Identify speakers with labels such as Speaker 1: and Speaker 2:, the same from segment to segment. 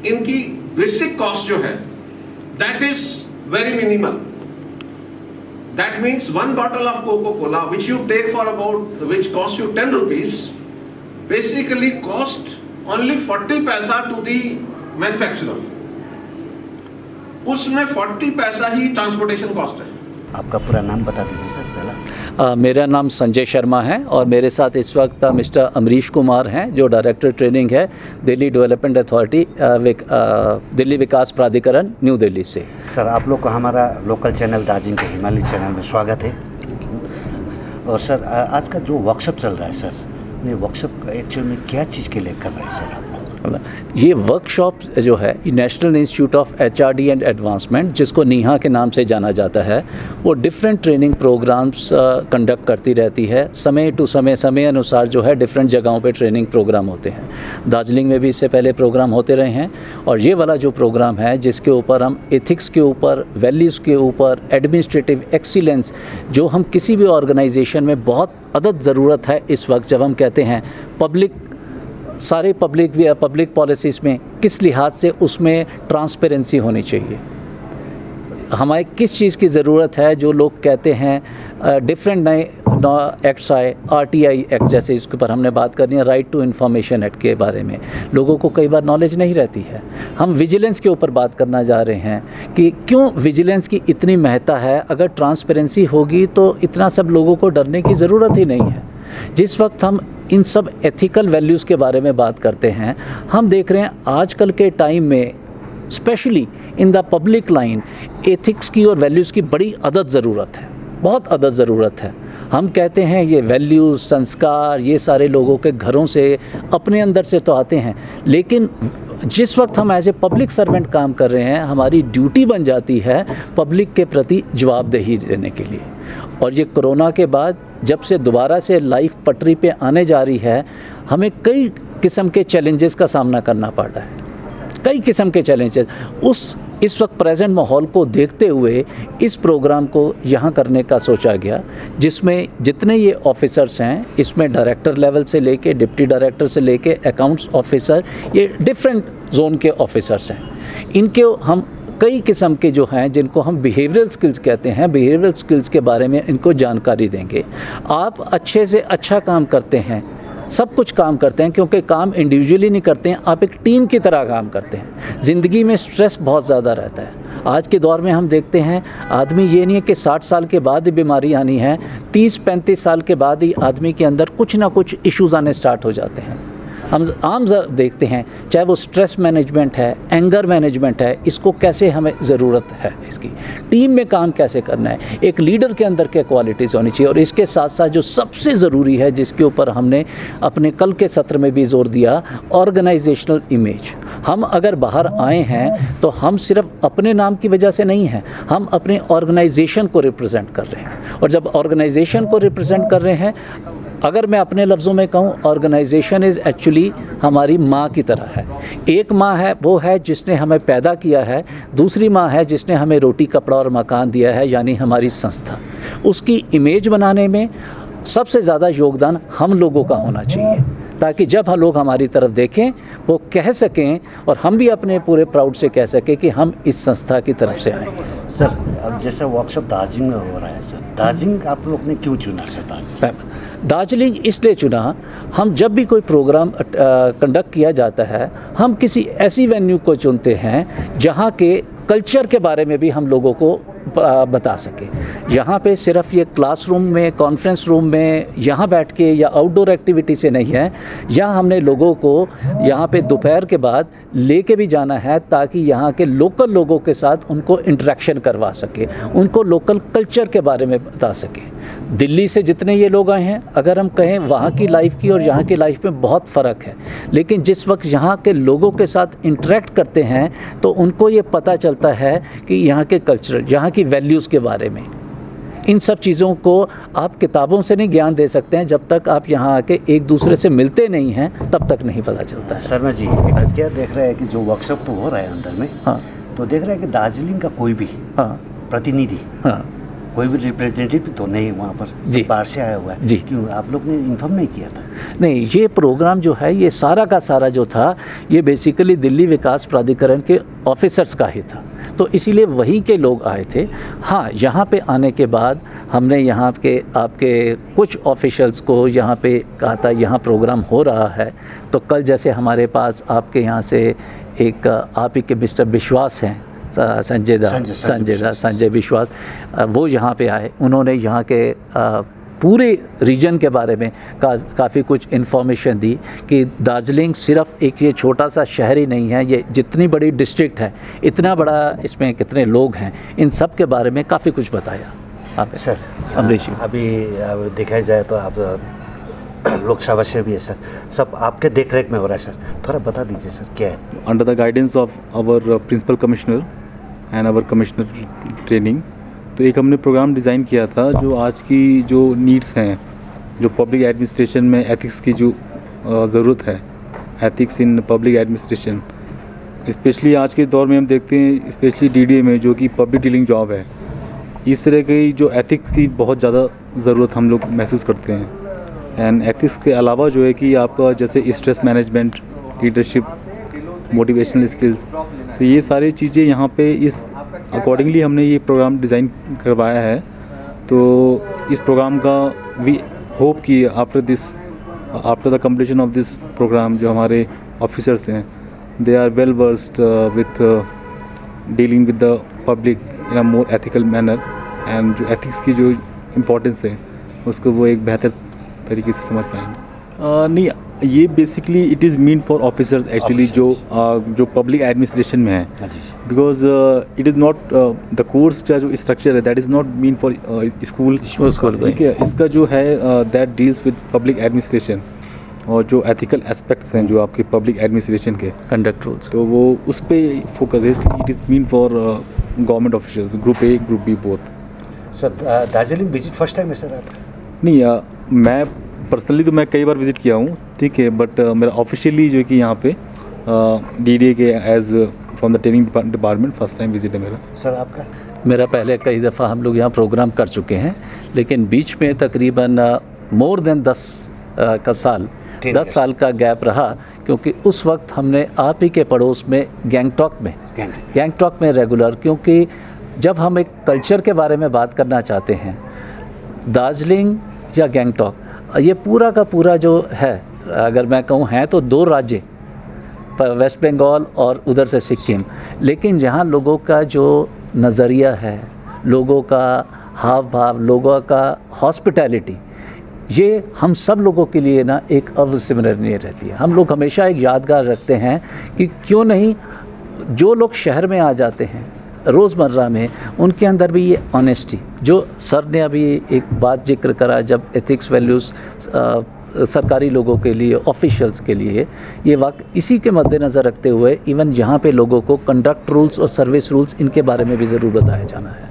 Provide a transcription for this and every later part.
Speaker 1: इनकी basic cost जो है that is very minimal. That means one bottle of Coca-Cola which you take for about, which costs you 10 rupees, basically cost only 40 paisa to the manufacturer. उसमें 40 पैसा ही transportation cost है.
Speaker 2: आपका पूरा नाम बता दीजिए सर पहला.
Speaker 3: मेरा नाम संजय शर्मा है और मेरे साथ इस वक्त मिस्टर अमरीश कुमार हैं जो डायरेक्टर ट्रेनिंग है दिल्ली डेवलपमेंट अथॉरिटी दिल्ली विकास प्राधिकरण न्यू दिल्ली से.
Speaker 2: सर आप लोग को हमारा लोकल चैनल दार्जिलिंग के हिमालय चैनल में स्वागत है. और सर आज का जो वर्कशॉप चल रहा है सर, ये वर्कशॉप एक्चुअल में क्या चीज़ के लिए कर रहे हैं सर आप?
Speaker 3: ये वर्कशॉप जो है national institute of HRD and advancement, जिसको नीहा के नाम से जाना जाता है, वो डिफरेंट ट्रेनिंग प्रोग्राम्स कंडक्ट करती रहती है. समय टू समय अनुसार जो है डिफरेंट जगहों पे ट्रेनिंग प्रोग्राम होते हैं. दार्जिलिंग में भी इससे पहले प्रोग्राम होते रहे हैं और ये वाला जो प्रोग्राम है जिसके ऊपर हम एथिक्स के ऊपर, वैल्यूज़ के ऊपर, एडमिनिस्ट्रेटिव एक्सीलेंस, जो हम किसी भी ऑर्गेनाइजेशन में बहुत अदद ज़रूरत है इस वक्त, जब हम कहते हैं सारे पब्लिक पॉलिसीज़ में किस लिहाज से उसमें ट्रांसपेरेंसी होनी चाहिए, हमारे किस चीज़ की ज़रूरत है. जो लोग कहते हैं डिफरेंट नए एक्ट्स आए, RTI एक्ट जैसे, इसके ऊपर हमने बात करनी है, राइट टू इन्फॉर्मेशन एक्ट के बारे में लोगों को कई बार नॉलेज नहीं रहती है. हम विजिलेंस के ऊपर बात करना जा रहे हैं कि क्यों विजिलेंस की इतनी महत्ता है. अगर ट्रांसपेरेंसी होगी तो इतना सब लोगों को डरने की ज़रूरत ही नहीं है. जिस वक्त हम इन सब एथिकल वैल्यूज़ के बारे में बात करते हैं, हम देख रहे हैं आजकल के टाइम में specially in the public line ethics की और वैल्यूज़ की बड़ी अदद ज़रूरत है, बहुत अदद ज़रूरत है. हम कहते हैं ये वैल्यूज़, संस्कार, ये सारे लोगों के घरों से, अपने अंदर से तो आते हैं, लेकिन जिस वक्त हम एज ए पब्लिक सर्वेंट काम कर रहे हैं, हमारी ड्यूटी बन जाती है पब्लिक के प्रति जवाबदेही देने के लिए. और ये कोरोना के बाद जब से दोबारा से लाइफ पटरी पे आने जा रही है, हमें कई किस्म के चैलेंजेस का सामना करना पड़ रहा है, कई किस्म के चैलेंजेस. इस वक्त प्रेजेंट माहौल को देखते हुए इस प्रोग्राम को यहाँ करने का सोचा गया, जिसमें जितने ये ऑफिसर्स हैं, इसमें डायरेक्टर लेवल से लेके डिप्टी डायरेक्टर से लेके अकाउंट्स ऑफिसर, ये डिफरेंट जोन के ऑफिसर्स हैं. इनके हम कई किस्म के जो हैं जिनको हम बिहेवियरल स्किल्स कहते हैं, बिहेवियरल स्किल्स के बारे में इनको जानकारी देंगे. आप अच्छे से अच्छा काम करते हैं, सब कुछ काम करते हैं, क्योंकि काम इंडिविजुअली नहीं करते हैं, आप एक टीम की तरह काम करते हैं. ज़िंदगी में स्ट्रेस बहुत ज़्यादा रहता है. आज के दौर में हम देखते हैं आदमी ये नहीं है कि 60 साल के बाद ही बीमारी आनी है, 30-35 साल के बाद ही आदमी के अंदर कुछ ना कुछ इश्यूज़ आने स्टार्ट हो जाते हैं. हम आम देखते हैं, चाहे वो स्ट्रेस मैनेजमेंट है, एंगर मैनेजमेंट है, इसको कैसे हमें ज़रूरत है, इसकी टीम में काम कैसे करना है, एक लीडर के अंदर क्या क्वालिटीज़ होनी चाहिए. और इसके साथ साथ जो सबसे ज़रूरी है, जिसके ऊपर हमने अपने कल के सत्र में भी जोर दिया, ऑर्गेनाइजेशनल इमेज. हम अगर बाहर आए हैं तो हम सिर्फ अपने नाम की वजह से नहीं हैं, हम अपने ऑर्गेनाइजेशन को रिप्रेजेंट कर रहे हैं. और जब ऑर्गेनाइजेशन को रिप्रेजेंट कर रहे हैं, अगर मैं अपने लफ्ज़ों में कहूँ, ऑर्गेनाइजेशन इज़ एक्चुअली हमारी माँ की तरह है. एक माँ है, वो है जिसने हमें पैदा किया है, दूसरी माँ है जिसने हमें रोटी, कपड़ा और मकान दिया है, यानी हमारी संस्था. उसकी इमेज बनाने में सबसे ज़्यादा योगदान हम लोगों का होना चाहिए, ताकि जब लोग हमारी तरफ देखें वो कह सकें और हम भी अपने पूरे प्राउड से कह सकें कि हम इस संस्था की तरफ से आए.
Speaker 2: सर अब जैसा वर्कशॉप दार्जिलिंग में हो रहा है सर, दार्जिलिंग आप लोग ने क्यों चुना सर?
Speaker 3: दार्जिलिंग इसलिए चुना, हम जब भी कोई प्रोग्राम कंडक्ट किया जाता है, हम किसी ऐसी वेन्यू को चुनते हैं जहाँ के कल्चर के बारे में भी हम लोगों को बता सके. यहाँ पे सिर्फ ये क्लासरूम में, कॉन्फ्रेंस रूम में यहाँ बैठ के या आउटडोर एक्टिविटी से नहीं है. यहाँ हमने लोगों को यहाँ पे दोपहर के बाद लेके भी जाना है, ताकि यहाँ के लोकल लोगों के साथ उनको इंटरेक्शन करवा सके, उनको लोकल कल्चर के बारे में बता सके. दिल्ली से जितने ये लोग आए हैं, अगर हम कहें वहाँ की लाइफ की और यहाँ की लाइफ में बहुत फ़र्क है, लेकिन जिस वक्त यहाँ के लोगों के साथ इंटरेक्ट करते हैं तो उनको ये पता चलता है कि यहाँ के कल्चर, यहाँ की वैल्यूज़ के बारे में. इन सब चीज़ों को आप किताबों से नहीं ज्ञान दे सकते हैं, जब तक आप यहाँ आके एक दूसरे से मिलते नहीं हैं तब तक नहीं पता चलता है.
Speaker 2: शर्मा जी, क्या देख रहे हैं कि जो वर्कशॉप तो हो रहा है अंदर में, हाँ, तो देख रहे हैं कि दार्जिलिंग का कोई भी प्रतिनिधि कोई भी रिप्रेजेंटेटिव तो नहीं वहाँ पर,
Speaker 3: जी,
Speaker 2: बाहर से आया हुआ है
Speaker 3: जी।
Speaker 2: क्यों आप लोग ने इन्फॉर्म नहीं किया था?
Speaker 3: नहीं, ये प्रोग्राम जो है ये सारा का सारा जो था ये बेसिकली दिल्ली विकास प्राधिकरण के ऑफिसर्स का ही था, तो इसीलिए वहीं के लोग आए थे। हाँ, यहाँ पे आने के बाद हमने यहाँ के आपके कुछ ऑफिशियल्स को यहाँ पे कहा था यहाँ प्रोग्राम हो रहा है, तो कल जैसे हमारे पास आपके यहाँ से एक आप ही के मिस्टर विश्वास हैं, संजय विश्वास, वो यहाँ पे आए। उन्होंने यहाँ के पूरे रीजन के बारे में काफ़ी कुछ इन्फॉर्मेशन दी कि दार्जिलिंग सिर्फ एक ये छोटा सा शहर ही नहीं है, ये जितनी बड़ी डिस्ट्रिक्ट है, इतना बड़ा इसमें कितने लोग हैं, इन सब के बारे में काफ़ी कुछ बताया। आप
Speaker 2: सर
Speaker 3: अमरीश जी,
Speaker 2: अभी देखा जाए तो आप लोकसभा से भी है सर, सब आपके देख रेख में हो रहा है सर, थोड़ा बता दीजिए सर क्या है?
Speaker 4: Under the guidance of our principal commissioner and our commissioner training, तो एक हमने प्रोग्राम डिज़ाइन किया था जो आज की जो नीड्स हैं, जो पब्लिक एडमिनिस्ट्रेशन में एथिक्स की जो ज़रूरत है, ethics in public administration, specially आज के दौर में हम देखते हैं, स्पेशली डीडीए में जो कि पब्लिक डीलिंग जॉब है, इस तरह की जो एथिक्स की बहुत ज़्यादा ज़रूरत हम लोग महसूस करते हैं। एंड एथिक्स के अलावा जो है कि आपका जैसे stress management, leadership, motivational skills, तो ये सारी चीज़ें यहाँ पे इस अकॉर्डिंगली हमने ये प्रोग्राम डिज़ाइन करवाया है। तो इस प्रोग्राम का वी होप कि after the completion of this program जो हमारे ऑफिसर्स हैं, they are well versed with dealing with the public in a more ethical manner, and जो एथिक्स की जो इम्पोर्टेंस है उसको वो एक बेहतर तरीके से समझ पाएंगे। नहीं, ये basically it is mean for officers actually जो पब्लिक एडमिनिस्ट्रेशन में है, because it is not the course का जो स्ट्रक्चर है that is not mean for school, ठीक है। इसका जो है that deals with public administration और जो एथिकल एस्पेक्ट्स हैं जो आपके पब्लिक एडमिनिस्ट्रेशन के कंडक्ट रूल्स, तो वो उस पर फोकस है, इसलिए it is mean for government officials, group A group B both.
Speaker 2: Sir Darjeeling visit first time है सर आपका?
Speaker 4: नहीं, मैं पर्सनली तो मैं कई बार विज़िट किया हूँ, ठीक है, बट मेरा ऑफिशियली जो है कि यहाँ पे डीडीए के as from the training department first time visit है मेरा।
Speaker 2: सर आपका?
Speaker 3: मेरा पहले कई दफ़ा हम लोग यहाँ प्रोग्राम कर चुके हैं, लेकिन बीच में तकरीबन मोर देन 10 साल का गैप रहा, क्योंकि उस वक्त हमने आप ही के पड़ोस में गैंगटॉक में रेगुलर, क्योंकि जब हम एक कल्चर के बारे में बात करना चाहते हैं, दार्जिलिंग या गैंगटॉक, ये पूरा का पूरा जो है, अगर मैं कहूँ हैं तो 2 राज्य, वेस्ट बंगाल और उधर से सिक्किम, लेकिन यहाँ लोगों का जो नज़रिया है, लोगों का हाव भाव, लोगों का हॉस्पिटैलिटी, ये हम सब लोगों के लिए ना एक अविस्मरणीय रहती है। हम लोग हमेशा एक यादगार रखते हैं कि क्यों नहीं जो लोग शहर में आ जाते हैं रोज़मर्रा में, उनके अंदर भी ये ऑनेस्टी, जो सर ने अभी एक बात जिक्र करा, जब एथिक्स वैल्यूज़ सरकारी लोगों के लिए, ऑफिशियल्स के लिए, ये इसी के मद्देनज़र रखते हुए इवन यहाँ पे लोगों को कंडक्ट रूल्स और सर्विस रूल्स, इनके बारे में भी ज़रूर बताया जाना है,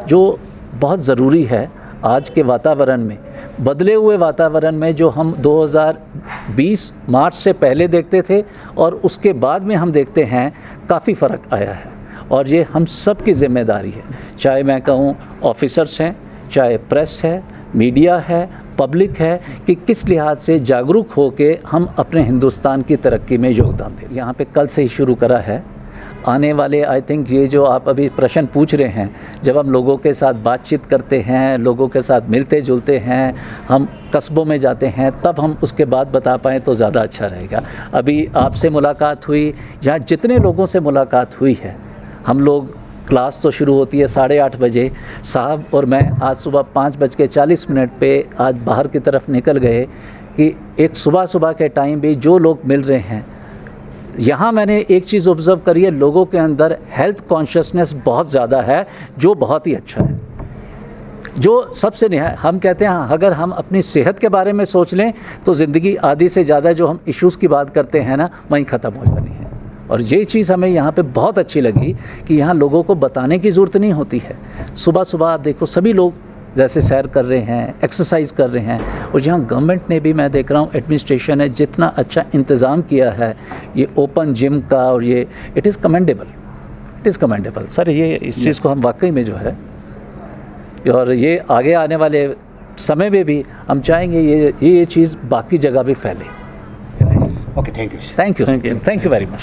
Speaker 3: जो बहुत ज़रूरी है आज के वातावरण में, बदले हुए वातावरण में, जो हम 2020 मार्च से पहले देखते थे और उसके बाद में हम देखते हैं काफ़ी फ़र्क आया है, और ये हम सब की ज़िम्मेदारी है, चाहे मैं कहूँ ऑफिसर्स हैं, चाहे प्रेस है, मीडिया है, पब्लिक है, कि किस लिहाज से जागरूक हो के हम अपने हिंदुस्तान की तरक्की में योगदान दें। यहाँ पे कल से ही शुरू करा है, आने वाले आई थिंक ये जो आप अभी प्रश्न पूछ रहे हैं, जब हम लोगों के साथ बातचीत करते हैं, लोगों के साथ मिलते जुलते हैं, हम कस्बों में जाते हैं, तब हम उसके बाद बता पाएँ तो ज़्यादा अच्छा रहेगा। अभी आपसे मुलाकात हुई, यहाँ जितने लोगों से मुलाकात हुई है, हम लोग क्लास तो शुरू होती है 8:30 बजे, साहब और मैं आज सुबह 5:40 पे आज बाहर की तरफ निकल गए कि एक सुबह के टाइम भी जो लोग मिल रहे हैं, यहाँ मैंने एक चीज़ ऑब्ज़र्व करी है, लोगों के अंदर हेल्थ कॉन्शियसनेस बहुत ज़्यादा है, जो बहुत ही अच्छा है, जो सबसे हम कहते हैं अगर हम अपनी सेहत के बारे में सोच लें तो ज़िंदगी आधी से ज़्यादा जो हम इश्यूज़ की बात करते हैं ना, वहीं ख़त्म हो जानी है। और ये चीज़ हमें यहाँ पे बहुत अच्छी लगी कि यहाँ लोगों को बताने की ज़रूरत नहीं होती है। सुबह आप देखो सभी लोग जैसे सैर कर रहे हैं, एक्सरसाइज कर रहे हैं, और जहाँ गवर्नमेंट ने भी, मैं देख रहा हूँ एडमिनिस्ट्रेशन ने जितना अच्छा इंतज़ाम किया है ये ओपन जिम का, और ये इट इज़ कमेंडेबल सर, ये इस चीज़ को हम वाकई में जो है और ये आगे आने वाले समय में भी हम चाहेंगे ये चीज़ बाकी जगह भी फैले।
Speaker 2: Okay, thank you.
Speaker 3: Thank you very much.